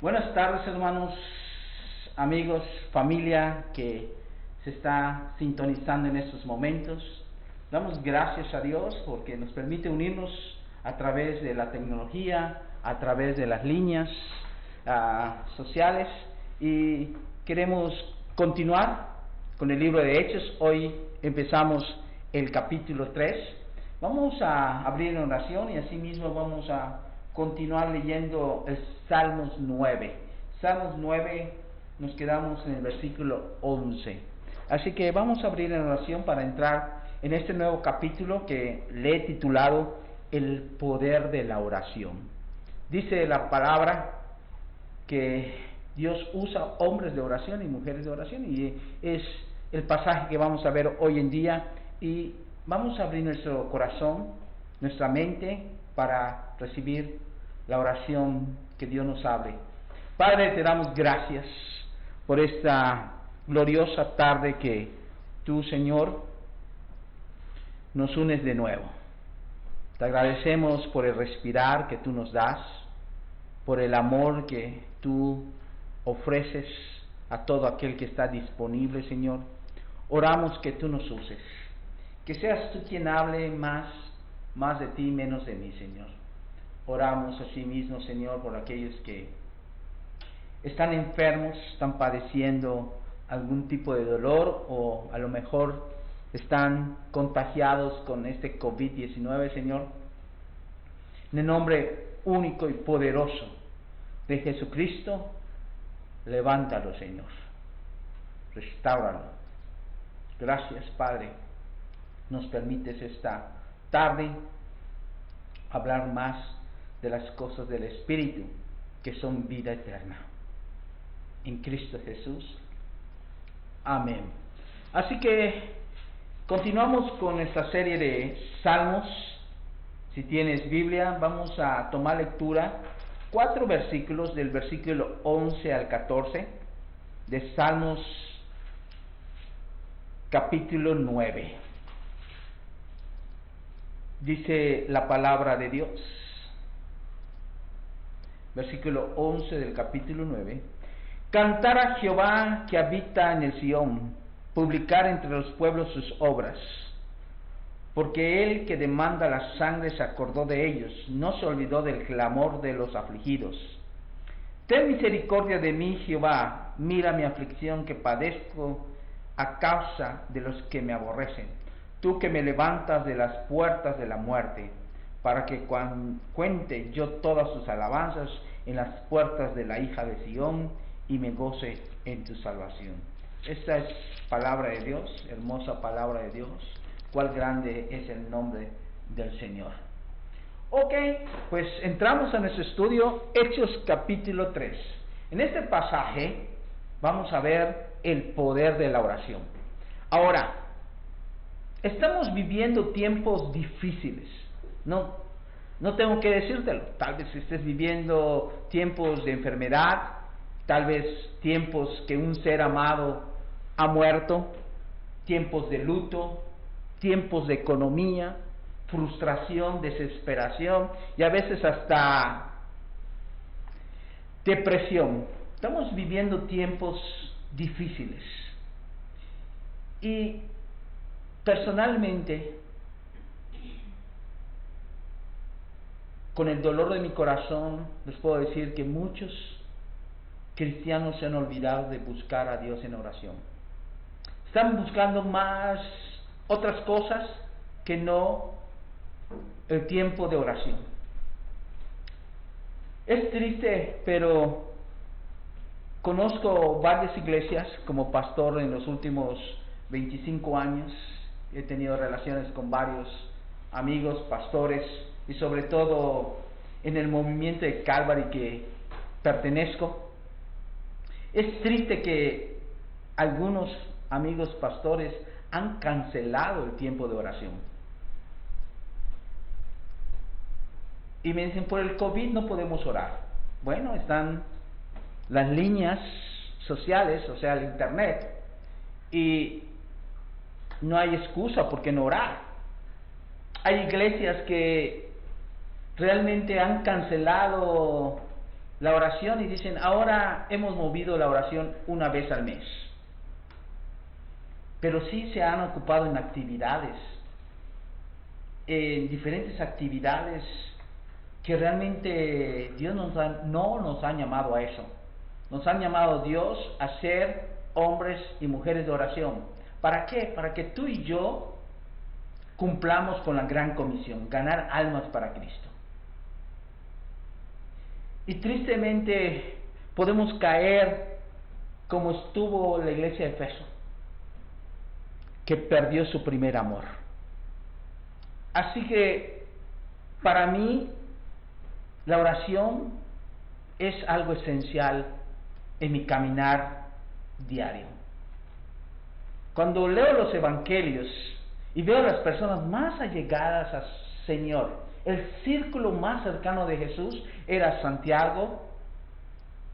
Buenas tardes, hermanos, amigos, familia que se está sintonizando en estos momentos. Damos gracias a Dios porque nos permite unirnos a través de la tecnología, a través de las líneas sociales, y queremos continuar con el libro de Hechos. Hoy empezamos el capítulo 3. Vamos a abrir en oración y asimismo vamos a continuar leyendo el Salmos 9. Salmos 9, nos quedamos en el versículo 11. Así que vamos a abrir en oración para entrar en este nuevo capítulo que le he titulado El poder de la oración. Dice la palabra que Dios usa hombres de oración y mujeres de oración, y es el pasaje que vamos a ver hoy en día, y vamos a abrir nuestro corazón, nuestra mente, para recibir la oración que Dios nos hable. Padre, te damos gracias por esta gloriosa tarde que tú, Señor, nos unes de nuevo. Te agradecemos por el respirar que tú nos das, por el amor que tú ofreces a todo aquel que está disponible, Señor. Oramos que tú nos uses, que seas tú quien hable más de ti, menos de mí, Señor. Oramos asimismo, Señor, por aquellos que están enfermos, están padeciendo algún tipo de dolor, o a lo mejor están contagiados con este COVID-19, Señor. En el nombre único y poderoso de Jesucristo, levántalo, Señor. Restáuralo. Gracias, Padre. Nos permites esta tarde hablar más de las cosas del Espíritu, que son vida eterna. En Cristo Jesús. Amén. Así que continuamos con esta serie de Salmos. Si tienes Biblia, vamos a tomar lectura 4 versículos, del versículo 11 al 14 de Salmos capítulo 9. Dice la palabra de Dios, versículo 11 del capítulo 9: Cantar a Jehová que habita en el Sión, publicar entre los pueblos sus obras. Porque él que demanda la sangre se acordó de ellos, no se olvidó del clamor de los afligidos. Ten misericordia de mí, Jehová, mira mi aflicción que padezco a causa de los que me aborrecen. Tú que me levantas de las puertas de la muerte, para que cuente yo todas tus alabanzas en las puertas de la hija de Sión, y me goce en tu salvación. Esta es palabra de Dios, hermosa palabra de Dios. Cuál grande es el nombre del Señor. Ok, pues entramos a nuestro estudio, Hechos capítulo 3. En este pasaje vamos a ver el poder de la oración. Ahora, estamos viviendo tiempos difíciles. No tengo que decírtelo. Tal vez estés viviendo tiempos de enfermedad, tal vez tiempos que un ser amado ha muerto, tiempos de luto, tiempos de economía, frustración, desesperación y a veces hasta depresión. Estamos viviendo tiempos difíciles. Y personalmente, con el dolor de mi corazón, les puedo decir que muchos cristianos se han olvidado de buscar a Dios en oración. Están buscando más otras cosas que no el tiempo de oración. Es triste, pero conozco varias iglesias como pastor en los últimos 25 años. He tenido relaciones con varios amigos, pastores, y sobre todo en el movimiento de Calvary que pertenezco. Es triste que algunos amigos pastores han cancelado el tiempo de oración. Y me dicen, por el COVID no podemos orar. Bueno, están las líneas sociales, o sea, el internet, y no hay excusa por qué no orar. Hay iglesias que realmente han cancelado la oración y dicen, ahora hemos movido la oración una vez al mes. Pero sí se han ocupado en actividades, en diferentes actividades que realmente Dios no nos ha llamado a eso. Nos han llamado Dios a ser hombres y mujeres de oración. ¿Para qué? Para que tú y yo cumplamos con la gran comisión, ganar almas para Cristo. Y tristemente podemos caer como estuvo la iglesia de Efeso, que perdió su primer amor. Así que para mí la oración es algo esencial en mi caminar diario. Cuando leo los evangelios y veo a las personas más allegadas al Señor, el círculo más cercano de Jesús era Santiago,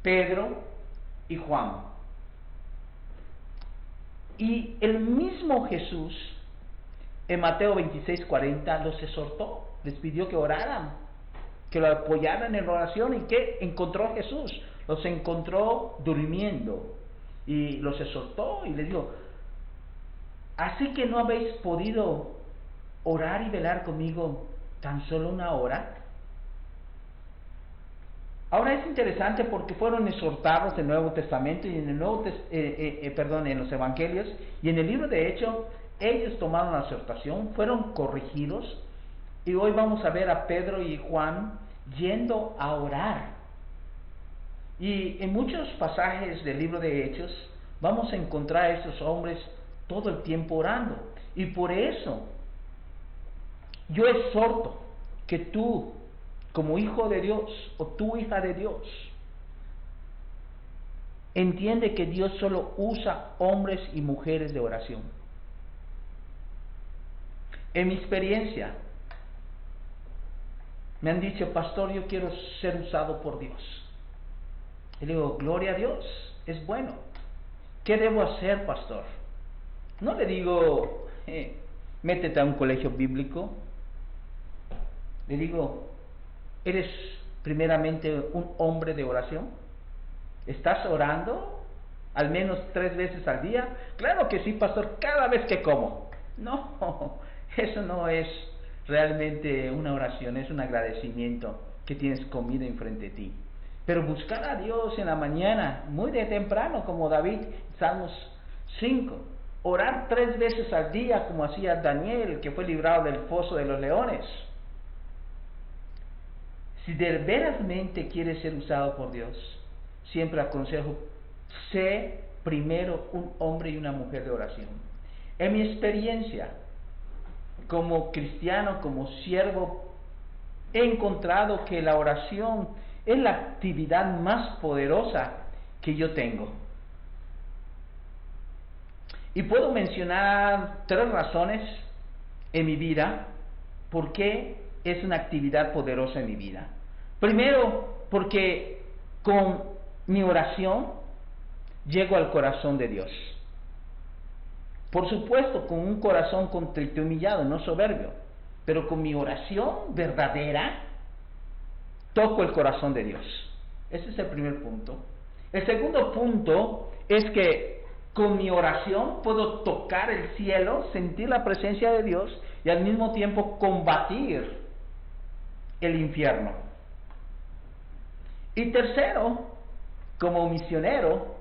Pedro y Juan. Y el mismo Jesús en Mateo 26:40 los exhortó, les pidió que oraran, que lo apoyaran en la oración. ¿Y qué encontró Jesús? Los encontró durmiendo y los exhortó y les dijo, ¿así que no habéis podido orar y velar conmigo tan solo una hora? Ahora es interesante porque fueron exhortados en el Nuevo Testamento y en el en los Evangelios, y en el libro de Hechos ellos tomaron la exhortación, fueron corregidos, y hoy vamos a ver a Pedro y Juan yendo a orar. Y en muchos pasajes del libro de Hechos vamos a encontrar a esos hombres todo el tiempo orando. Y por eso yo exhorto que tú, como hijo de Dios o tú hija de Dios, entiende que Dios solo usa hombres y mujeres de oración. En mi experiencia me han dicho, pastor, yo quiero ser usado por Dios. Y le digo, gloria a Dios, es bueno. ¿Qué debo hacer, pastor? No le digo, métete a un colegio bíblico. Le digo, ¿eres primeramente un hombre de oración? ¿Estás orando al menos 3 veces al día? Claro que sí, pastor, cada vez que como. No, eso no es realmente una oración, es un agradecimiento que tienes comida enfrente de ti. Pero buscar a Dios en la mañana, muy de temprano, como David, Salmos 5. Orar 3 veces al día, como hacía Daniel, que fue librado del foso de los leones. Si de verasmente quieres ser usado por Dios, siempre aconsejo, sé primero un hombre y una mujer de oración. En mi experiencia, como cristiano, como siervo, he encontrado que la oración es la actividad más poderosa que yo tengo. Y puedo mencionar 3 razones en mi vida por qué es una actividad poderosa en mi vida. Primero, porque con mi oración llego al corazón de Dios. Por supuesto, con un corazón contrito y humillado, no soberbio, pero con mi oración verdadera toco el corazón de Dios. Ese es el primer punto. El segundo punto es que con mi oración puedo tocar el cielo, sentir la presencia de Dios y al mismo tiempo combatir el infierno. Y tercero, como misionero,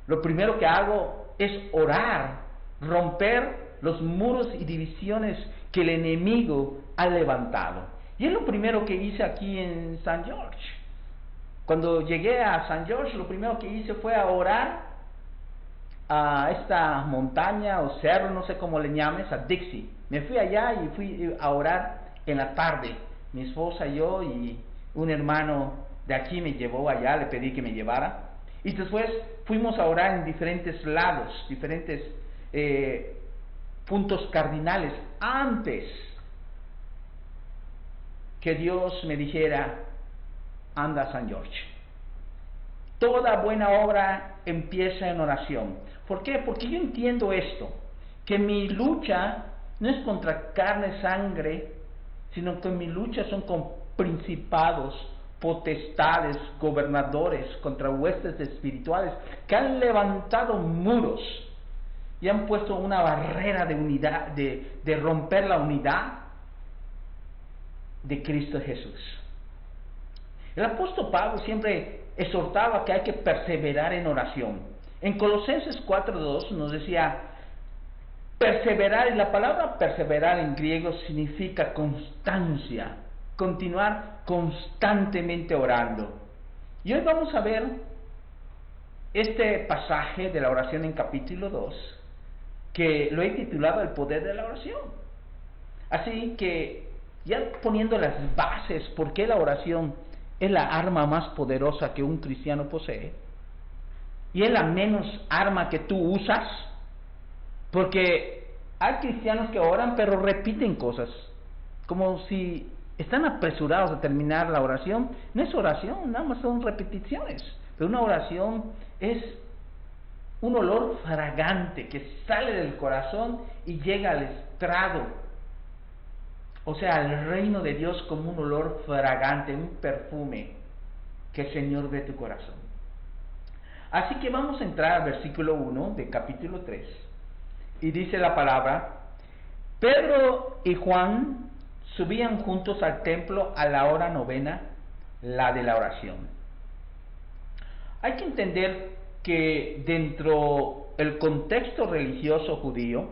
lo primero que hago es orar, romper los muros y divisiones que el enemigo ha levantado. Y es lo primero que hice aquí en San George. Cuando llegué a San George, lo primero que hice fue a orar a esta montaña o cerro, no sé cómo le llames, a Dixie. Me fui allá y fui a orar en la tarde. Mi esposa, yo y un hermano de aquí me llevó allá, le pedí que me llevara. Y después fuimos a orar en diferentes lados, diferentes puntos cardinales, antes que Dios me dijera, anda a San George. Toda buena obra empieza en oración. ¿Por qué? Porque yo entiendo esto, que mi lucha no es contra carne y sangre, sino que mi lucha son con principados, potestades, gobernadores, contra huestes espirituales que han levantado muros y han puesto una barrera de unidad, de romper la unidad de Cristo Jesús. El apóstol Pablo siempre exhortaba que hay que perseverar en oración. En Colosenses 4:2 nos decía perseverar, y la palabra perseverar en griego significa constancia, continuar constantemente orando. Y hoy vamos a ver este pasaje de la oración en capítulo 2, que lo he titulado El poder de la oración. Así que, ya poniendo las bases, ¿por qué la oración es la arma más poderosa que un cristiano posee? Y es la menos arma que tú usas, porque hay cristianos que oran pero repiten cosas, como si están apresurados a terminar la oración. No es oración, nada más son repeticiones. Pero una oración es un olor fragante que sale del corazón y llega al estrado, o sea, al reino de Dios, como un olor fragante, un perfume que el Señor ve tu corazón. Así que vamos a entrar al versículo 1 de capítulo 3, y dice la palabra: Pedro y Juan subían juntos al templo a la hora novena, la de la oración. Hay que entender que dentro del contexto religioso judío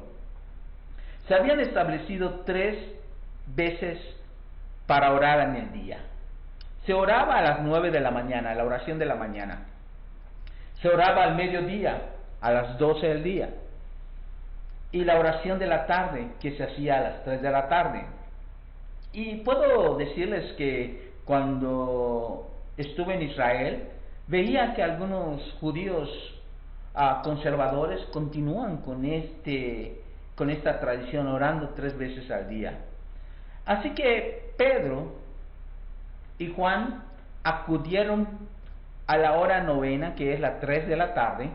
se habían establecido 3 veces para orar en el día. Se oraba a las 9 de la mañana, la oración de la mañana. Se oraba al mediodía, a las 12 del día. Y la oración de la tarde, que se hacía a las 3 de la tarde. Y puedo decirles que cuando estuve en Israel, veía que algunos judíos conservadores continúan con esta tradición, orando 3 veces al día. Así que Pedro y Juan acudieron a la hora novena, que es las 3 de la tarde,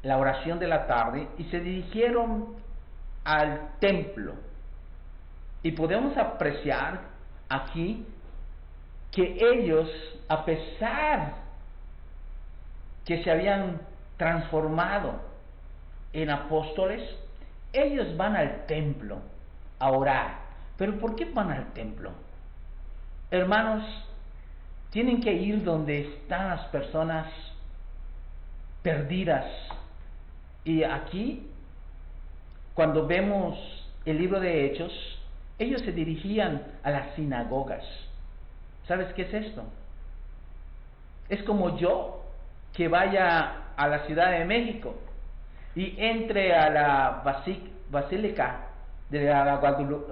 la oración de la tarde, y se dirigieron al templo. Y podemos apreciar aquí que ellos, a pesar que se habían transformado en apóstoles, ellos van al templo a orar. ¿Pero por qué van al templo? Hermanos, tienen que ir donde están las personas perdidas. Y aquí, cuando vemos el libro de Hechos, ellos se dirigían a las sinagogas. ¿Sabes qué es esto? Es como yo que vaya a la Ciudad de México y entre a la Basílica de la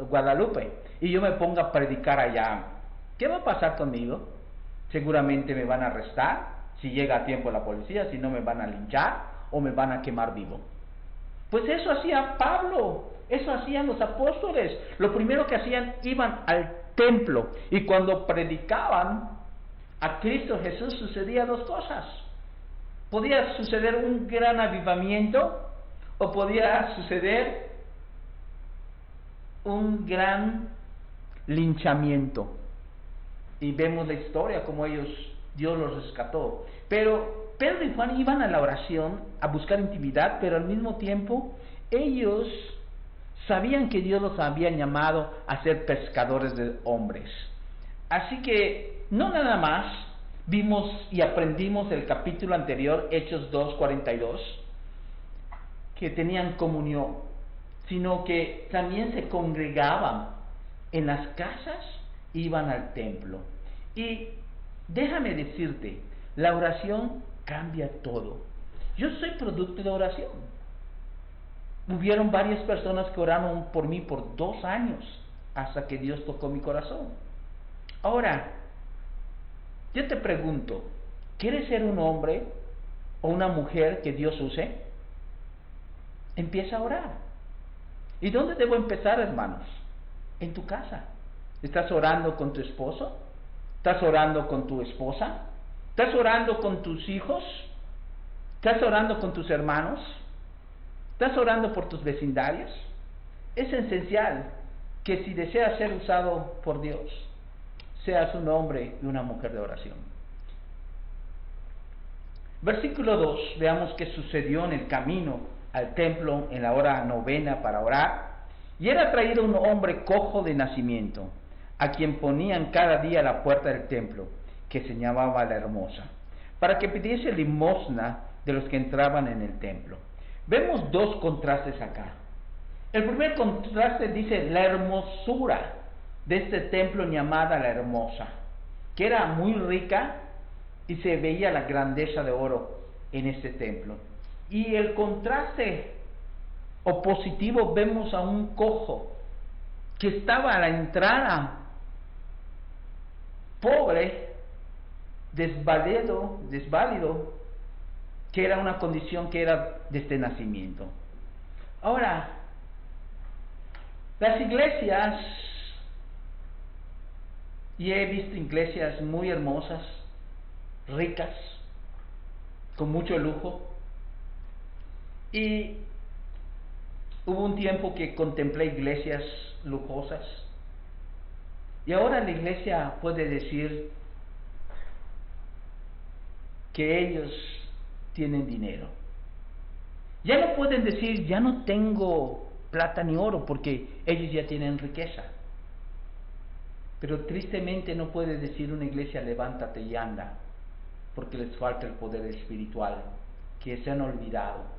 Guadalupe y yo me ponga a predicar allá. ¿Qué va a pasar conmigo? Seguramente me van a arrestar, si llega a tiempo la policía, si no me van a linchar o me van a quemar vivo. Pues eso hacía Pablo, eso hacían los apóstoles. Lo primero que hacían, iban al templo, y cuando predicaban a Cristo Jesús sucedía 2 cosas. Podía suceder un gran avivamiento o podía suceder un gran linchamiento. Y vemos la historia, como Dios los rescató. Pero Pedro y Juan iban a la oración a buscar intimidad, pero al mismo tiempo ellos sabían que Dios los había llamado a ser pescadores de hombres. Así que no nada más vimos y aprendimos el capítulo anterior, Hechos 2:42, que tenían comunión, sino que también se congregaban en las casas, iban al templo. Y déjame decirte, la oración cambia todo. Yo soy producto de oración. Hubieron varias personas que oraron por mí por 2 años, hasta que Dios tocó mi corazón. Ahora, yo te pregunto, ¿quieres ser un hombre o una mujer que Dios use? Empieza a orar. ¿Y dónde debo empezar, hermanos? En tu casa. ¿Estás orando con tu esposo? ¿Estás orando con tu esposa? ¿Estás orando con tus hijos? ¿Estás orando con tus hermanos? ¿Estás orando por tus vecindarios? Es esencial que si deseas ser usado por Dios, seas un hombre y una mujer de oración. Versículo 2, veamos qué sucedió en el camino al templo en la hora novena para orar. Y era traído un hombre cojo de nacimiento, a quien ponían cada día a la puerta del templo, que se llamaba la Hermosa, para que pidiese limosna de los que entraban en el templo. Vemos dos contrastes acá. El primer contraste dice la hermosura de este templo llamada la Hermosa, que era muy rica y se veía la grandeza de oro en este templo. Y el contraste opositivo, vemos a un cojo que estaba a la entrada, pobre, desválido, que era una condición que era desde nacimiento. Ahora, las iglesias, y he visto iglesias muy hermosas, ricas, con mucho lujo, y hubo un tiempo que contemplé iglesias lujosas, y ahora la iglesia puede decir que ellos tienen dinero. Ya no pueden decir, ya no tengo plata ni oro, porque ellos ya tienen riqueza. Pero tristemente no puede decir una iglesia, levántate y anda, porque les falta el poder espiritual, que se han olvidado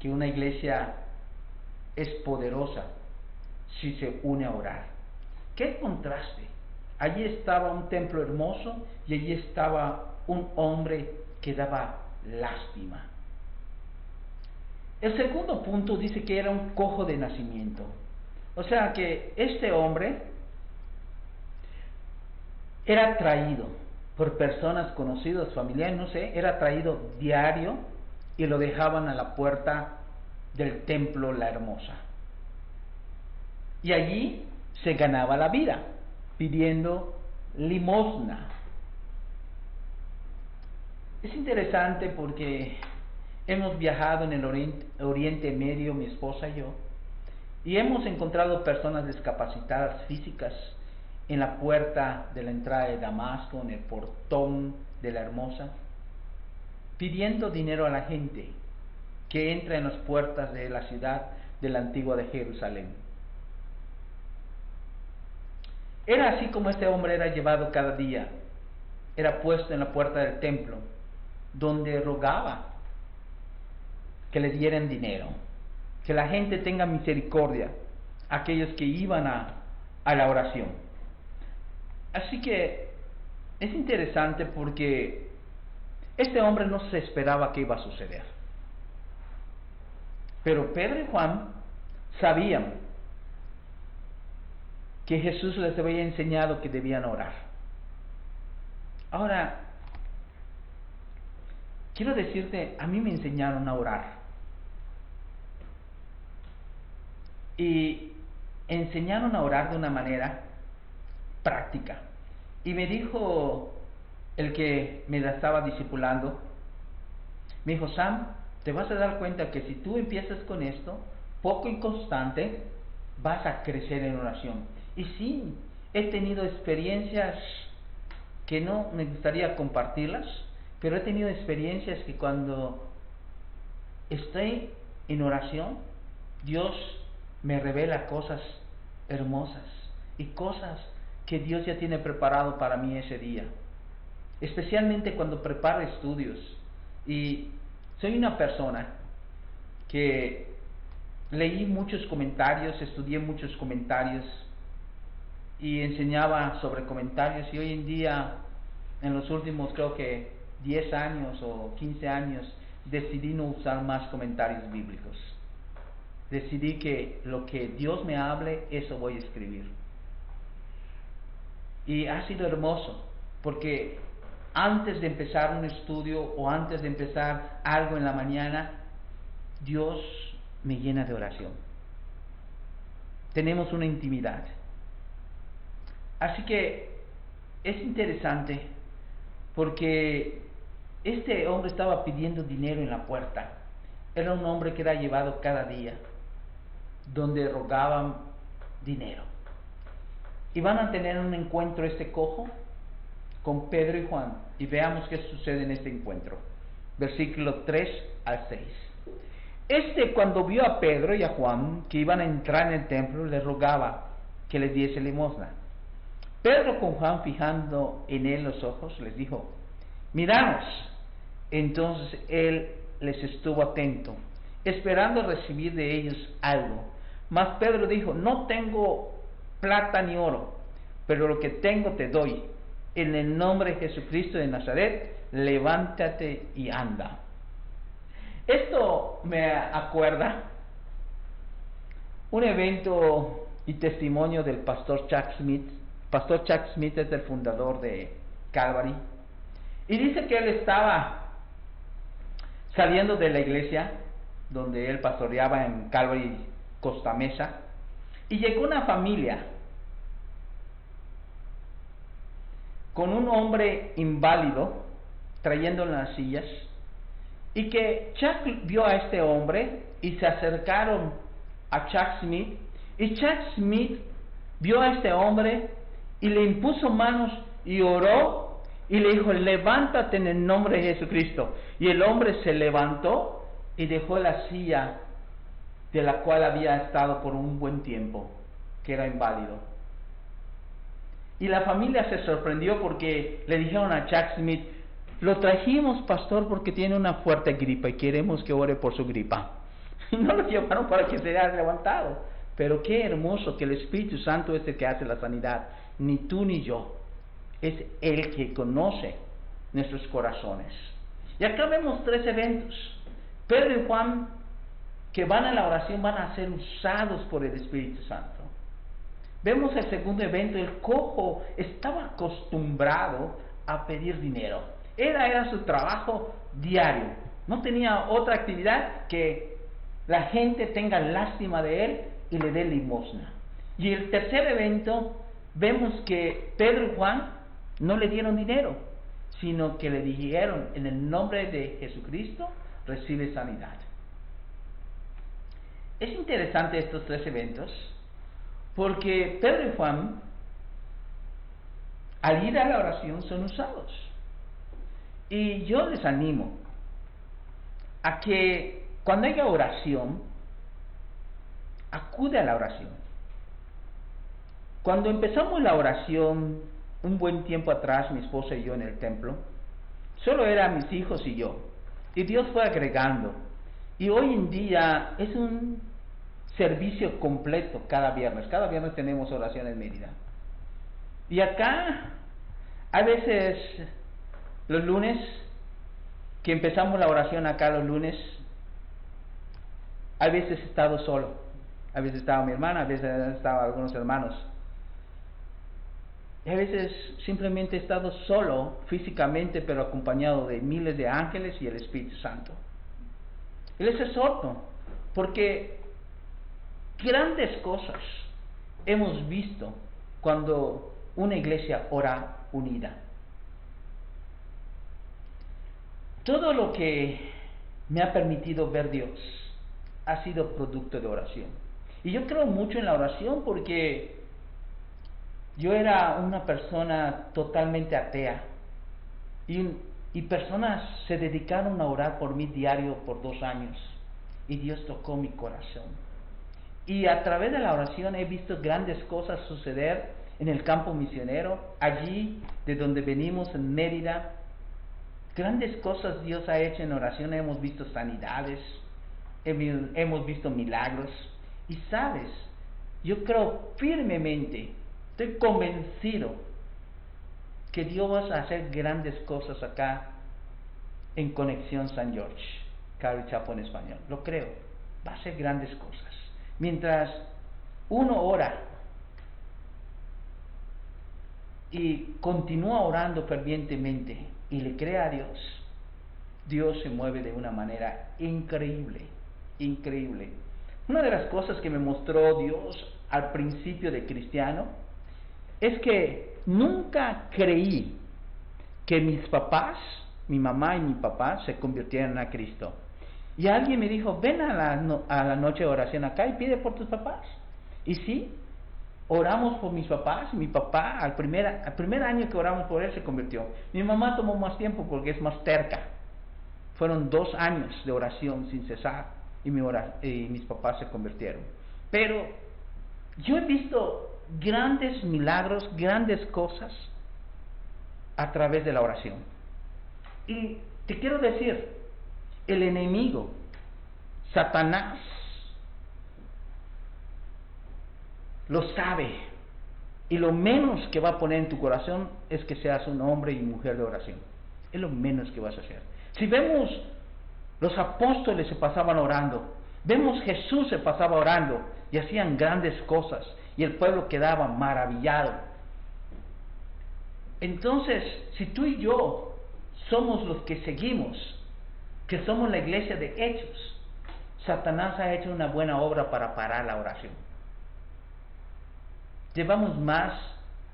que una iglesia es poderosa si se une a orar. ¡Qué contraste! Allí estaba un templo hermoso y allí estaba un hombre que daba lástima. El segundo punto dice que era un cojo de nacimiento. O sea que este hombre era traído por personas conocidas, familiares, no sé, era traído diario y lo dejaban a la puerta del templo La Hermosa. Y allí se ganaba la vida pidiendo limosna. Es interesante porque hemos viajado en el Oriente Medio, mi esposa y yo, y hemos encontrado personas discapacitadas físicas en la puerta de la entrada de Damasco, en el portón de La Hermosa, pidiendo dinero a la gente que entra en las puertas de la ciudad de la antigua de Jerusalén. Era así como este hombre era llevado cada día, era puesto en la puerta del templo, donde rogaba que le dieran dinero, que la gente tenga misericordia, aquellos que iban a la oración. Así que es interesante porque este hombre no se esperaba que iba a suceder. Pero Pedro y Juan sabían que Jesús les había enseñado que debían orar. Ahora, quiero decirte, a mí me enseñaron a orar. Y enseñaron a orar de una manera práctica. Y me dijo el que me la estaba discipulando, me dijo, Sam, te vas a dar cuenta que si tú empiezas con esto, poco y constante, vas a crecer en oración. Y sí, he tenido experiencias que no me gustaría compartirlas, pero he tenido experiencias que cuando estoy en oración, Dios me revela cosas hermosas y cosas que Dios ya tiene preparado para mí ese día, especialmente cuando preparo estudios. Y soy una persona que leí muchos comentarios, estudié muchos comentarios y enseñaba sobre comentarios, y hoy en día, en los últimos creo que 10 años o 15 años, decidí no usar más comentarios bíblicos. Decidí que lo que Dios me hable, eso voy a escribir. Y ha sido hermoso, porque antes de empezar un estudio o antes de empezar algo en la mañana, Dios me llena de oración. Tenemos una intimidad. Así que es interesante porque este hombre estaba pidiendo dinero en la puerta. Era un hombre que era llevado cada día, donde rogaban dinero. y van a tener un encuentro este cojo con Pedro y Juan, y veamos qué sucede en este encuentro. Versículo 3 al 6. Cuando vio a Pedro y a Juan que iban a entrar en el templo, les rogaba que les diese limosna. Pedro, con Juan fijando en él los ojos, les dijo: miranos. Entonces él les estuvo atento, esperando recibir de ellos algo. Mas Pedro dijo: no tengo plata ni oro, pero lo que tengo te doy. En el nombre de Jesucristo de Nazaret, levántate y anda. Esto me acuerda un evento y testimonio del pastor Chuck Smith. Pastor Chuck Smith es el fundador de Calvary, y dice que él estaba saliendo de la iglesia donde él pastoreaba en Calvary, Costa Mesa, y llegó una familia con un hombre inválido trayendo las sillas, y que Chuck vio a este hombre y se acercaron a Chuck Smith, y Chuck Smith vio a este hombre y le impuso manos y oró y le dijo: levántate en el nombre de Jesucristo. Y el hombre se levantó y dejó la silla de la cual había estado por un buen tiempo, que era inválido. Y la familia se sorprendió porque le dijeron a Chuck Smith: lo trajimos, pastor, porque tiene una fuerte gripa y queremos que ore por su gripa. Y no lo llevaron para que se haya levantado. Pero qué hermoso que el Espíritu Santo es el que hace la sanidad. Ni tú ni yo. Es el que conoce nuestros corazones. Y acá vemos 3 eventos. Pedro y Juan, que van a la oración, van a ser usados por el Espíritu Santo. Vemos el segundo evento. El cojo estaba acostumbrado a pedir dinero. Era su trabajo diario. No tenía otra actividad que la gente tenga lástima de él y le dé limosna. Y el tercer evento, vemos que Pedro y Juan no le dieron dinero, sino que le dijeron: en el nombre de Jesucristo recibe sanidad. Es interesante estos 3 eventos, porque Pedro y Juan, al ir a la oración, son usados. Y yo les animo a que cuando haya oración, acude a la oración. Cuando empezamos la oración, un buen tiempo atrás, mi esposa y yo en el templo, solo eran mis hijos y yo. Y Dios fue agregando. Y hoy en día es un servicio completo cada viernes. Cada viernes tenemos oración en Mérida. Y acá, a veces, los lunes, que empezamos la oración acá los lunes, a veces he estado solo. A veces estaba mi hermana, a veces estaban algunos hermanos. Y a veces simplemente he estado solo físicamente, pero acompañado de miles de ángeles y el Espíritu Santo. Y les exhorto, porque grandes cosas hemos visto cuando una iglesia ora unida. Todo lo que me ha permitido ver Dios ha sido producto de oración. Y yo creo mucho en la oración porque yo era una persona totalmente atea. Y personas se dedicaron a orar por mí diario por 2 años. Y Dios tocó mi corazón. Y a través de la oración he visto grandes cosas suceder en el campo misionero, allí de donde venimos, en Mérida. Grandes cosas Dios ha hecho en oración. Hemos visto sanidades, hemos visto milagros. Y sabes, yo creo firmemente, estoy convencido que Dios va a hacer grandes cosas acá en Conexión San George, Calvary Chapel en español. Lo creo, va a hacer grandes cosas. Mientras uno ora y continúa orando fervientemente y le cree a Dios, Dios se mueve de una manera increíble, increíble. Una de las cosas que me mostró Dios al principio de cristiano es que nunca creí que mis papás, mi mamá y mi papá, se convirtieran a Cristo. Y alguien me dijo: ven a la noche de oración acá y pide por tus papás. Y sí, oramos por mis papás, y mi papá al primer año que oramos por él se convirtió. Mi mamá tomó más tiempo porque es más terca. Fueron 2 años de oración sin cesar y mis papás se convirtieron. Pero yo he visto grandes milagros, grandes cosas a través de la oración. Y te quiero decir, el enemigo, Satanás, lo sabe, y lo menos que va a poner en tu corazón es que seas un hombre y mujer de oración. Es lo menos que vas a hacer. Si vemos, los apóstoles se pasaban orando, vemos Jesús se pasaba orando y hacían grandes cosas y el pueblo quedaba maravillado. Entonces, si tú y yo somos los que seguimos, que somos la iglesia de Hechos, Satanás ha hecho una buena obra para parar la oración. Llevamos más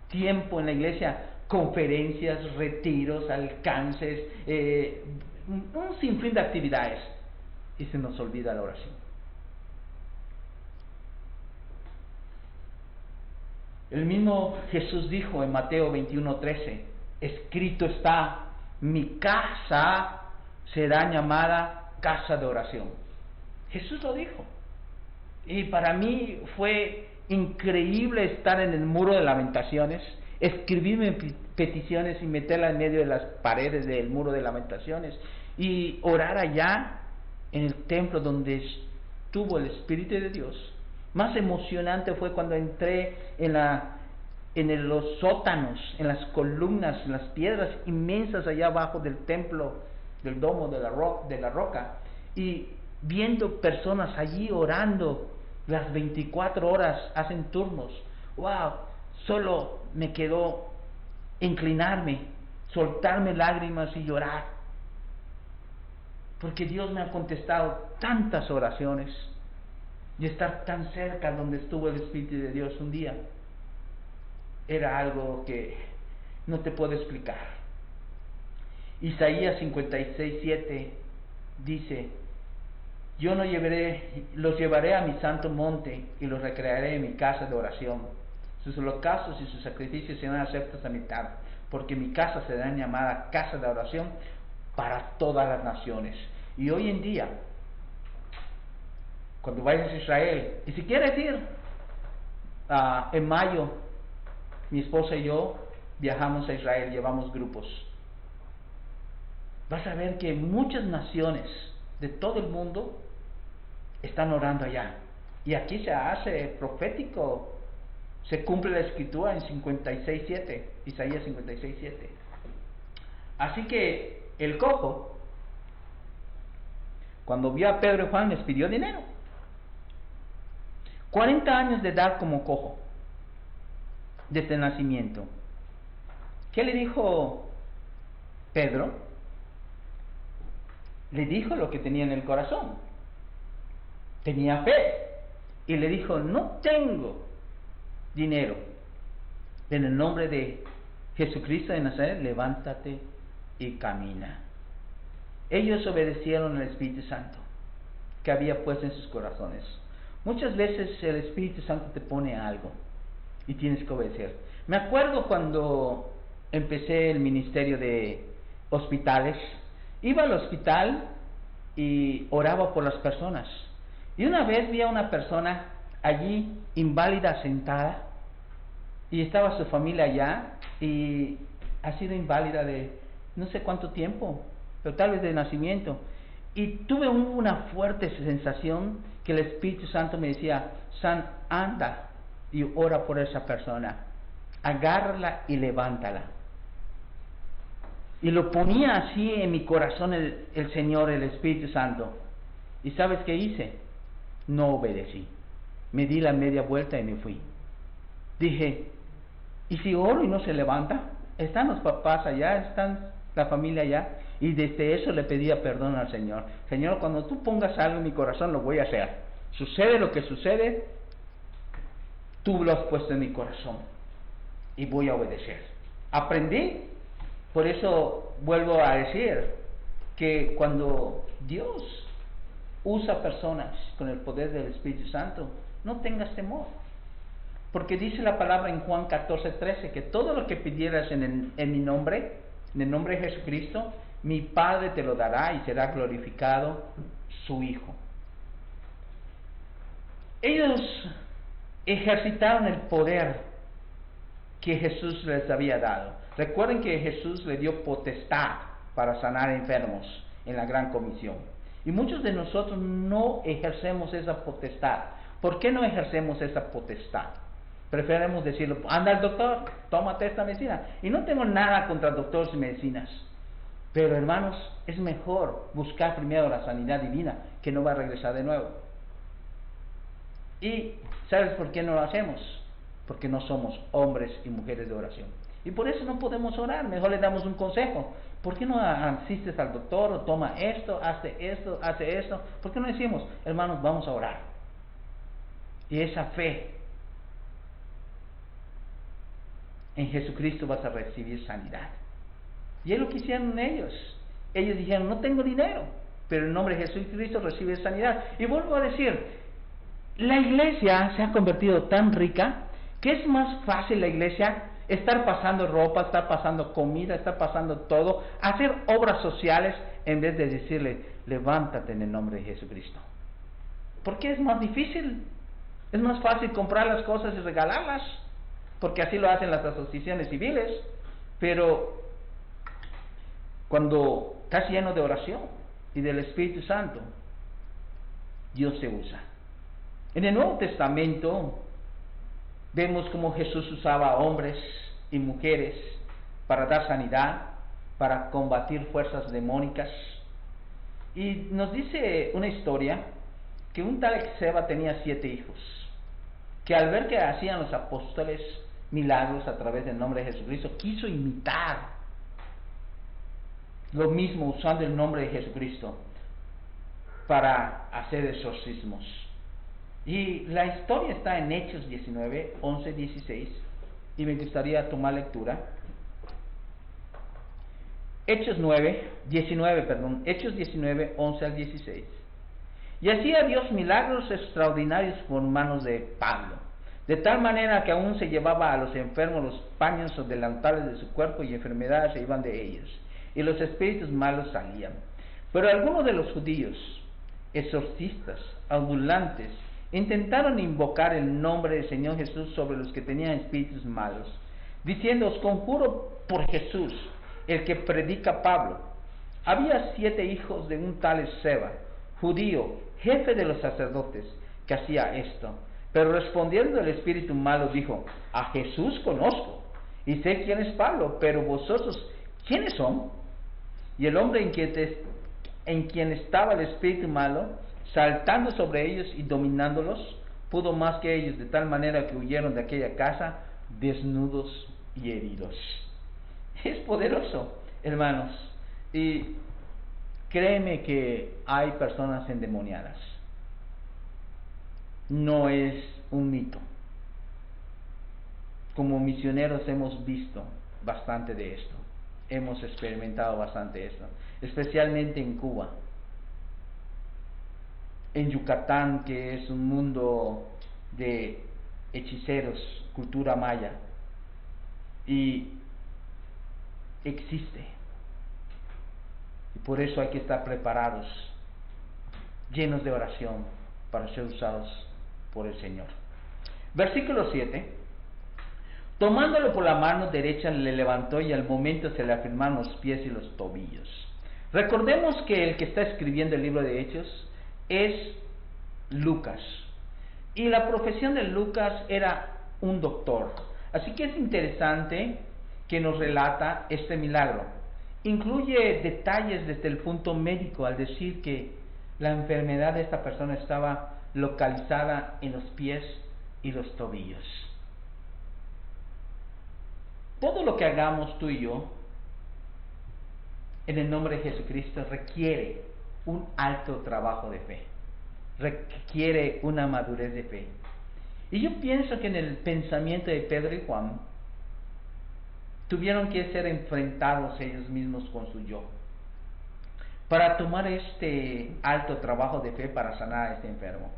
tiempo en la iglesia, conferencias, retiros, alcances, un sinfín de actividades, y se nos olvida la oración. El mismo Jesús dijo en Mateo 21:13, escrito está, mi casa será llamada casa de oración. Jesús lo dijo. Y para mí fue increíble estar en el muro de lamentaciones, escribirme peticiones y meterla en medio de las paredes del muro de lamentaciones y orar allá en el templo donde estuvo el Espíritu de Dios. Más emocionante fue cuando entré en los sótanos, en las columnas, en las piedras inmensas allá abajo del templo, del domo de la roca, y viendo personas allí orando las 24 horas, hacen turnos. ¡Wow! Solo me quedó inclinarme, soltarme lágrimas y llorar, porque Dios me ha contestado tantas oraciones, y estar tan cerca donde estuvo el Espíritu de Dios un día era algo que no te puedo explicar. Isaías 56:7 dice, yo los llevaré a mi santo monte y los recrearé en mi casa de oración. Sus holocaustos y sus sacrificios serán aceptos a mi tarde, porque mi casa será llamada casa de oración para todas las naciones. Y hoy en día, cuando vayas a Israel, y si quieres ir, en mayo, mi esposa y yo viajamos a Israel, llevamos grupos. Vas a ver que muchas naciones de todo el mundo están orando allá. Y aquí se hace profético, se cumple la escritura en 56:7, Isaías 56:7. Así que el cojo, cuando vio a Pedro y Juan, les pidió dinero. 40 años de edad como cojo, desde el nacimiento. ¿Qué le dijo Pedro? Le dijo lo que tenía en el corazón. Tenía fe. Y le dijo, no tengo dinero. En el nombre de Jesucristo de Nazaret, levántate y camina. Ellos obedecieron al Espíritu Santo que había puesto en sus corazones. Muchas veces el Espíritu Santo te pone algo y tienes que obedecer. Me acuerdo cuando empecé el ministerio de hospitales, iba al hospital y oraba por las personas. Y una vez vi a una persona allí inválida sentada, y estaba su familia allá, y ha sido inválida de no sé cuánto tiempo, pero tal vez de nacimiento. Y tuve una fuerte sensación que el Espíritu Santo me decía, San, anda y ora por esa persona, agárrala y levántala. Y lo ponía así en mi corazón el Señor, el Espíritu Santo. ¿Y sabes qué hice? No obedecí. Me di la media vuelta y me fui. Dije, ¿y si oro y no se levanta? Están los papás allá, están la familia allá. Y desde eso le pedía perdón al Señor. Señor, cuando tú pongas algo en mi corazón, lo voy a hacer. Sucede lo que sucede, tú lo has puesto en mi corazón y voy a obedecer. Aprendí. Por eso vuelvo a decir que cuando Dios usa personas con el poder del Espíritu Santo, no tengas temor. Porque dice la palabra en Juan 14:13 que todo lo que pidieras en mi nombre, en el nombre de Jesucristo, mi Padre te lo dará y será glorificado su Hijo. Ellos ejercitaron el poder que Jesús les había dado. Recuerden que Jesús le dio potestad para sanar enfermos en la gran comisión. Y muchos de nosotros no ejercemos esa potestad. ¿Por qué no ejercemos esa potestad? Preferimos decirlo, anda al doctor, tómate esta medicina. Y no tengo nada contra doctores y medicinas. Pero hermanos, es mejor buscar primero la sanidad divina, que no va a regresar de nuevo. ¿Y sabes por qué no lo hacemos? Porque no somos hombres y mujeres de oración. Y por eso no podemos orar. Mejor le damos un consejo. ¿Por qué no asistes al doctor o toma esto, hace esto? ¿Por qué no decimos, hermanos, vamos a orar? Y esa fe en Jesucristo vas a recibir sanidad. Y es lo que hicieron ellos. Ellos dijeron, no tengo dinero, pero en nombre de Jesucristo recibe sanidad. Y vuelvo a decir, la iglesia se ha convertido tan rica que es más fácil la iglesia estar pasando ropa, estar pasando comida, estar pasando todo, hacer obras sociales en vez de decirle, levántate en el nombre de Jesucristo. ¿Por qué es más difícil? Es más fácil comprar las cosas y regalarlas, porque así lo hacen las asociaciones civiles, pero cuando estás lleno de oración y del Espíritu Santo, Dios se usa. En el Nuevo Testamento vemos cómo Jesús usaba a hombres y mujeres para dar sanidad, para combatir fuerzas demónicas. Y nos dice una historia que un tal Seba tenía 7 hijos, que al ver que hacían los apóstoles milagros a través del nombre de Jesucristo, quiso imitar lo mismo usando el nombre de Jesucristo para hacer exorcismos. Y la historia está en Hechos 19, 11, 16, y me gustaría tomar lectura. Hechos 19, 11 al 16. Y hacía Dios milagros extraordinarios por manos de Pablo, de tal manera que aún se llevaba a los enfermos los paños o delantales de su cuerpo, y enfermedades se iban de ellos, y los espíritus malos salían. Pero algunos de los judíos, exorcistas, ambulantes, intentaron invocar el nombre del Señor Jesús sobre los que tenían espíritus malos, diciendo, os conjuro por Jesús, el que predica Pablo. Había 7 hijos de un tal Seba, judío, jefe de los sacerdotes, que hacía esto. Pero respondiendo el espíritu malo dijo, a Jesús conozco, y sé quién es Pablo, pero vosotros, ¿quiénes son? Y el hombre en quien estaba el espíritu malo, saltando sobre ellos y dominándolos, pudo más que ellos, de tal manera que huyeron de aquella casa desnudos y heridos. Es poderoso, hermanos, y créeme que hay personas endemoniadas. No es un mito. Como misioneros hemos visto bastante de esto, hemos experimentado bastante esto, especialmente en Cuba, en Yucatán, que es un mundo de hechiceros, cultura maya, y existe. Y por eso hay que estar preparados, llenos de oración, para ser usados por el Señor. Versículo 7. Tomándolo por la mano derecha le levantó, y al momento se le afirmaron los pies y los tobillos. Recordemos que el que está escribiendo el libro de Hechos es Lucas, y la profesión de Lucas era un doctor. Así que es interesante que nos relata este milagro. Incluye detalles desde el punto médico al decir que la enfermedad de esta persona estaba localizada en los pies y los tobillos. Todo lo que hagamos tú y yo en el nombre de Jesucristo requiere un alto trabajo de fe, requiere una madurez de fe. Y yo pienso que en el pensamiento de Pedro y Juan tuvieron que ser enfrentados ellos mismos con su yo, para tomar este alto trabajo de fe para sanar a este enfermo.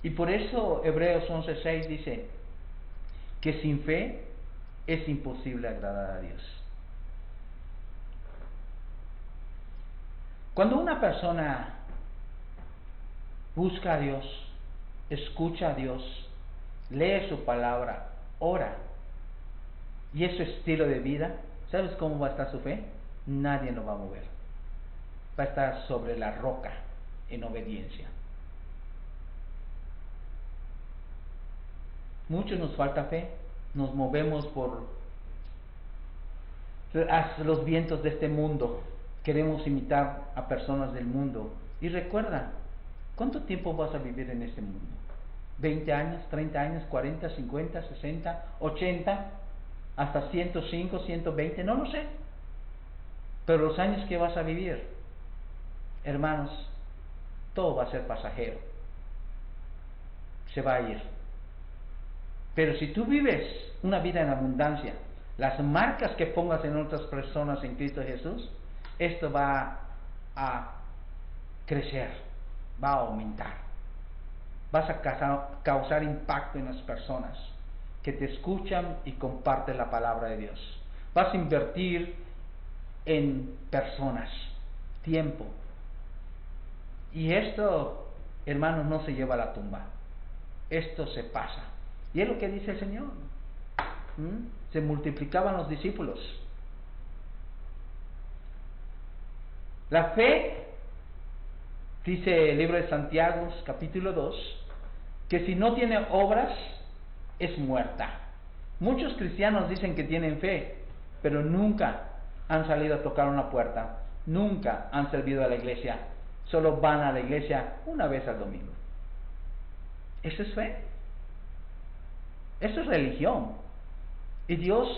Y por eso Hebreos 11:6 dice que sin fe es imposible agradar a Dios. Cuando una persona busca a Dios, escucha a Dios, lee su palabra, ora, y es su estilo de vida, ¿sabes cómo va a estar su fe? Nadie lo va a mover. Va a estar sobre la roca en obediencia. Muchos nos falta fe, nos movemos por los vientos de este mundo, queremos imitar a personas del mundo. Y recuerda, ¿cuánto tiempo vas a vivir en este mundo? ¿20 años, 30 años, 40, 50, 60, 80, hasta 105, 120? No lo sé. Pero los años que vas a vivir, hermanos, todo va a ser pasajero. Se va a ir. Pero si tú vives una vida en abundancia, las marcas que pongas en otras personas en Cristo Jesús, esto va a crecer, va a aumentar. Vas a causar impacto en las personas que te escuchan y comparten la palabra de Dios. Vas a invertir en personas, tiempo. Y esto, hermanos, no se lleva a la tumba. Esto se pasa. Y es lo que dice el Señor. Se multiplicaban los discípulos. La fe, dice el libro de Santiago, capítulo 2, que si no tiene obras, es muerta. Muchos cristianos dicen que tienen fe, pero nunca han salido a tocar una puerta, nunca han servido a la iglesia, solo van a la iglesia una vez al domingo. ¿Eso es fe? Eso es religión. Y Dios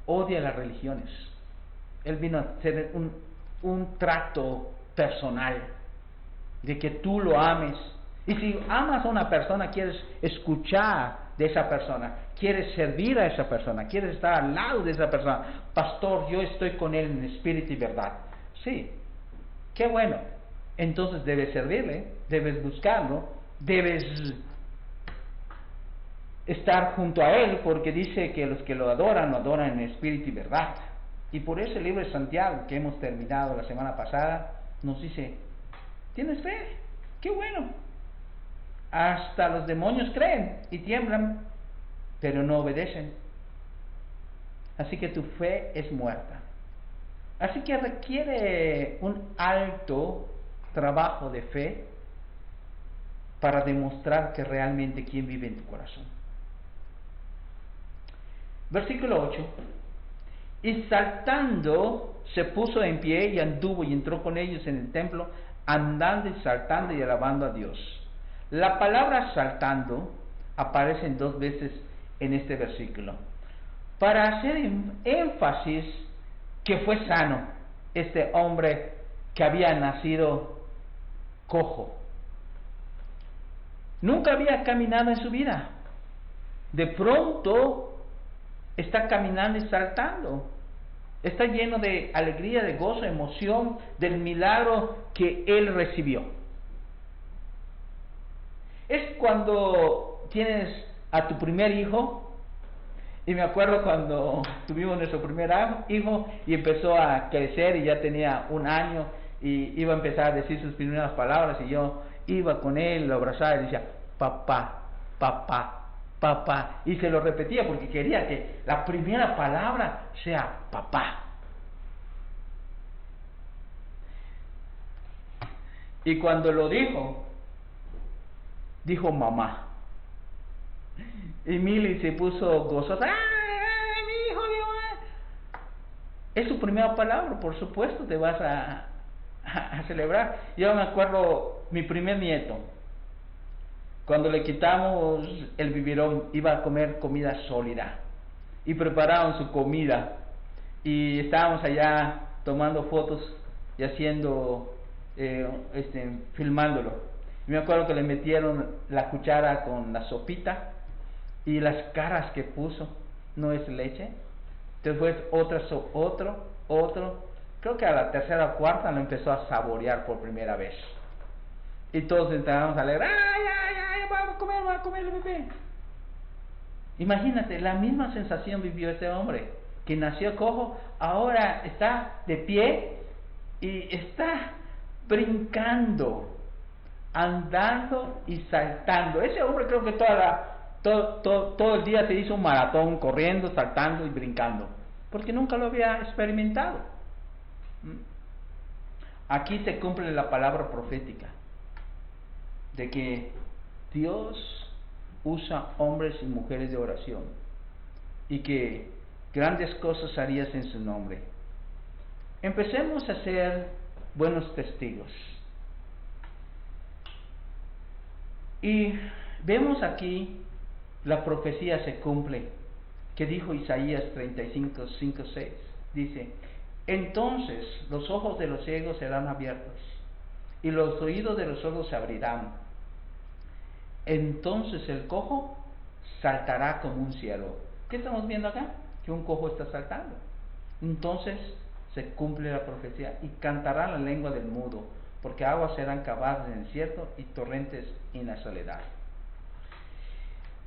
odia las religiones. Él vino a hacer un trato personal, de que tú lo ames. Y si amas a una persona, quieres escuchar de esa persona, quieres servir a esa persona, quieres estar al lado de esa persona. Pastor, yo estoy con él en espíritu y verdad. Sí, qué bueno. Entonces debes servirle, debes buscarlo, debes estar junto a él, porque dice que los que lo adoran en espíritu y verdad. Y por eso el libro de Santiago, que hemos terminado la semana pasada, nos dice: ¿tienes fe? ¡Qué bueno! Hasta los demonios creen y tiemblan, pero no obedecen. Así que tu fe es muerta. Así que requiere un alto trabajo de fe para demostrar que realmente quién vive en tu corazón. Versículo 8. Y saltando se puso en pie y anduvo y entró con ellos en el templo, andando y saltando y alabando a Dios. La palabra saltando aparece 2 veces en este versículo, para hacer énfasis que fue sano este hombre que había nacido cojo. Nunca había caminado en su vida. De pronto está caminando y saltando. Está lleno de alegría, de gozo, emoción del milagro que él recibió. Es cuando tienes a tu primer hijo, y me acuerdo cuando tuvimos nuestro primer hijo y empezó a crecer y ya tenía 1 año y iba a empezar a decir sus primeras palabras, y yo iba con él, lo abrazaba y decía: papá, papá, papá, y se lo repetía porque quería que la primera palabra sea papá. Y cuando lo dijo mamá. Y Milly se puso gozosa. ¡Ay, mi hijo! Es su primera palabra, por supuesto, te vas a celebrar. Yo me acuerdo mi primer nieto, cuando le quitamos el biberón, iba a comer comida sólida y prepararon su comida y estábamos allá tomando fotos y haciendo filmándolo. Y me acuerdo que le metieron la cuchara con la sopita y las caras que puso. No es leche. Después otro. Creo que a la tercera o cuarta lo empezó a saborear por primera vez. Y todos estábamos alegres, ¡ay, ay, ay! Vamos a comer el bebé. Imagínate, la misma sensación vivió este hombre, que nació cojo, ahora está de pie y está brincando, andando y saltando. Ese hombre creo que todo el día se hizo un maratón, corriendo, saltando y brincando, porque nunca lo había experimentado. Aquí se cumple la palabra profética, de que Dios usa hombres y mujeres de oración, y que grandes cosas harías en su nombre. Empecemos a ser buenos testigos. Y vemos aquí la profecía se cumple, que dijo Isaías 35, 5, 6. Dice: entonces los ojos de los ciegos serán abiertos, y los oídos de los sordos se abrirán. Entonces el cojo saltará como un ciervo. ¿Qué estamos viendo acá? Que un cojo está saltando. Entonces se cumple la profecía, y cantará la lengua del mudo, porque aguas serán cavadas en el desierto y torrentes en la soledad.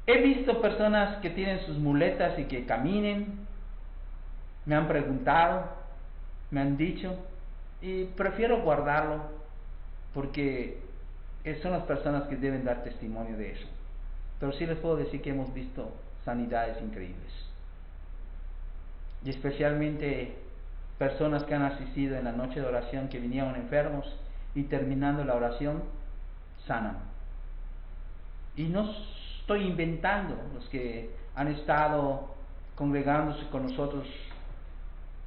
He visto personas que tienen sus muletas y que caminen. Me han preguntado, me han dicho, y prefiero guardarlo, porque son las personas que deben dar testimonio de eso. Pero sí les puedo decir que hemos visto sanidades increíbles, y especialmente personas que han asistido en la noche de oración, que vinieron enfermos y terminando la oración sanan. Y no estoy inventando, los que han estado congregándose con nosotros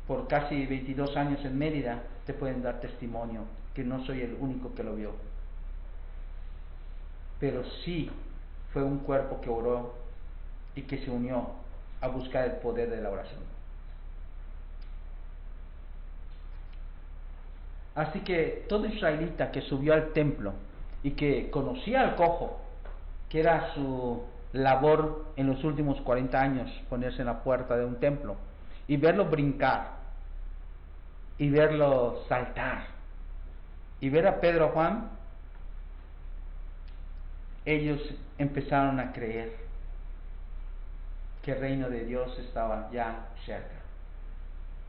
por casi 22 años en Mérida te pueden dar testimonio que no soy el único que lo vio. Pero sí fue un cuerpo que oró y que se unió a buscar el poder de la oración. Así que todo israelita que subió al templo y que conocía al cojo, que era su labor en los últimos 40 años, ponerse en la puerta de un templo y verlo brincar, y verlo saltar, y ver a Pedro, Juan, ellos empezaron a creer que el reino de Dios estaba ya cerca.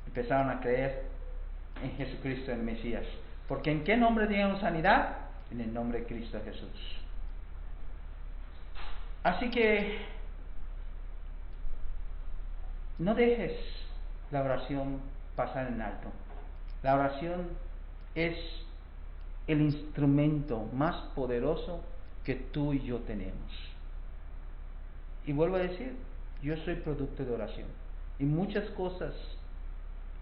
Empezaron a creer en Jesucristo, el Mesías. Porque ¿en qué nombre teníamos sanidad? En el nombre de Cristo Jesús. Así que no dejes la oración pasar en alto. La oración es el instrumento más poderoso que tú y yo tenemos. Y vuelvo a decir, yo soy producto de oración, y muchas cosas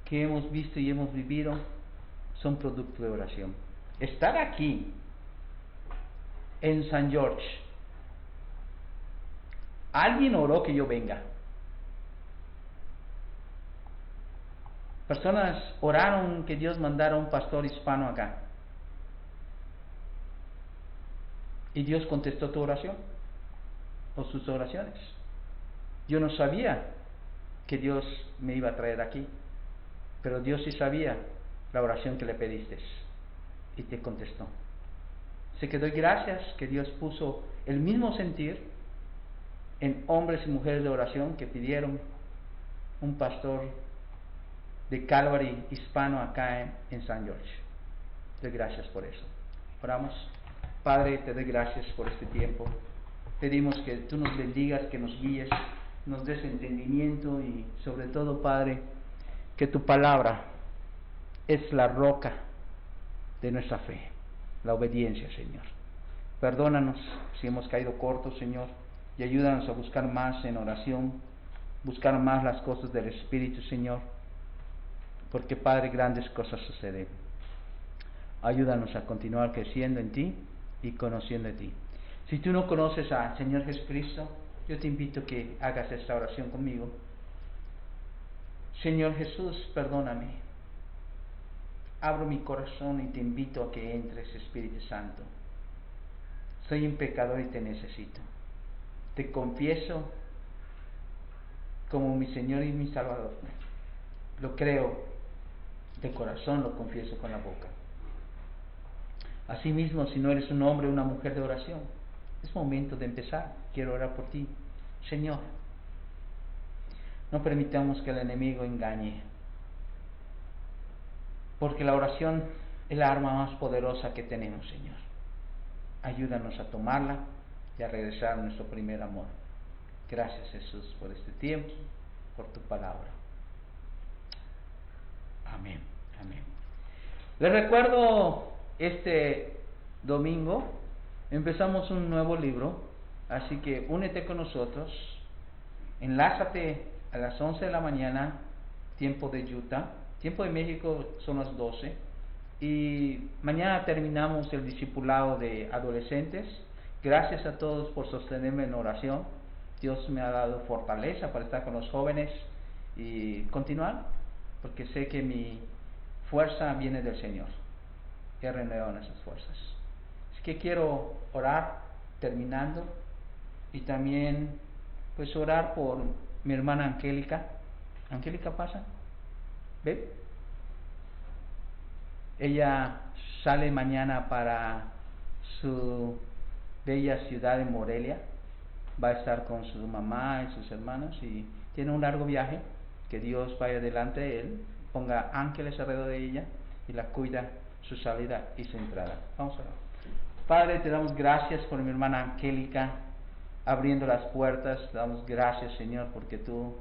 que hemos visto y hemos vivido son producto de oración. Estar aquí en San George, alguien oró que yo venga. Personas oraron que Dios mandara un pastor hispano acá, y Dios contestó tu oración o sus oraciones. Yo no sabía que Dios me iba a traer aquí, pero Dios sí sabía la oración que le pediste y te contestó. Así que doy gracias que Dios puso el mismo sentir en hombres y mujeres de oración que pidieron un pastor de Calvary hispano acá en San George. Doy gracias por eso. Oramos. Padre, te doy gracias por este tiempo. Pedimos que tú nos bendigas, que nos guíes, nos des entendimiento, y sobre todo, Padre, que tu palabra es la roca de nuestra fe, la obediencia, Señor. Perdónanos si hemos caído cortos, Señor, y ayúdanos a buscar más en oración, buscar más las cosas del Espíritu, Señor, porque, Padre, grandes cosas suceden. Ayúdanos a continuar creciendo en ti y conociendo de ti. Si tú no conoces al Señor Jesucristo, yo te invito a que hagas esta oración conmigo. Señor Jesús, perdóname. Abro mi corazón y te invito a que entres, Espíritu Santo. Soy un pecador y te necesito. Te confieso como mi Señor y mi Salvador. Lo creo de corazón, lo confieso con la boca. Asimismo, si no eres un hombre o una mujer de oración, es momento de empezar. Quiero orar por ti. Señor, no permitamos que el enemigo engañe, porque la oración es la arma más poderosa que tenemos, Señor. Ayúdanos a tomarla y a regresar a nuestro primer amor. Gracias, Jesús, por este tiempo, por tu palabra. Amén, amén. Les recuerdo, este domingo empezamos un nuevo libro, así que únete con nosotros, enlázate a las 11 de la mañana, tiempo de Utah, tiempo de México son las 12, y mañana terminamos el discipulado de adolescentes. Gracias a todos por sostenerme en oración. Dios me ha dado fortaleza para estar con los jóvenes y continuar, porque sé que mi fuerza viene del Señor. He renovado en esas fuerzas. Así que quiero orar terminando, y también pues orar por mi hermana Angélica. Angélica, pasa, ¿ve? Ella sale mañana para su bella ciudad de Morelia. Va a estar con su mamá y sus hermanos y tiene un largo viaje. Que Dios vaya delante de él, ponga ángeles alrededor de ella y la cuida su salida y su entrada. Vamos a orar. Padre, te damos gracias por mi hermana Angélica abriendo las puertas. Te damos gracias, Señor, porque tú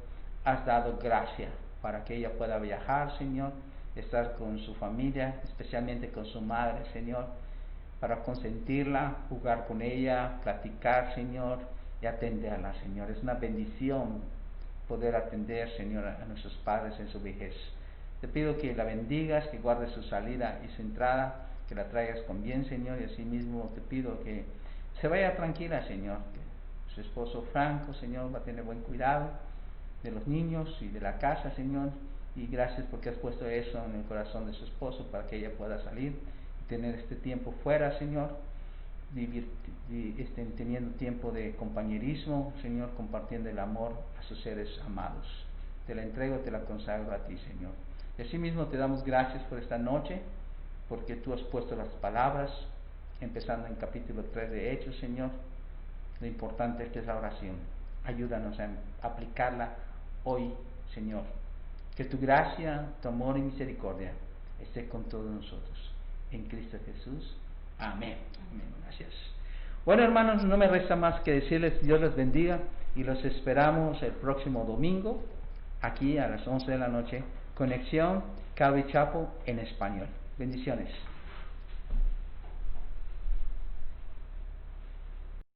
has dado gracia para que ella pueda viajar, Señor, estar con su familia, especialmente con su madre, Señor, para consentirla, jugar con ella, platicar, Señor, y atenderla, Señor. Es una bendición poder atender, Señor, a nuestros padres en su vejez. Te pido que la bendigas, que guardes su salida y su entrada, que la traigas con bien, Señor, y asimismo te pido que se vaya tranquila, Señor, que su esposo Franco, Señor, va a tener buen cuidado de los niños y de la casa, Señor, y gracias porque has puesto eso en el corazón de su esposo para que ella pueda salir y tener este tiempo fuera, Señor, vivir teniendo tiempo de compañerismo, Señor, compartiendo el amor a sus seres amados. Te la entrego, te la consagro a ti, Señor. Y asimismo te damos gracias por esta noche, porque tú has puesto las palabras, empezando en capítulo 3 de Hechos, Señor, lo importante es que es la oración. Ayúdanos a aplicarla hoy, Señor. Que tu gracia, tu amor y misericordia esté con todos nosotros. En Cristo Jesús. Amén. Amén. Gracias. Bueno, hermanos, no me resta más que decirles Dios les bendiga y los esperamos el próximo domingo aquí a las 11 de la noche. Conexión Calvary Chapel en español. Bendiciones.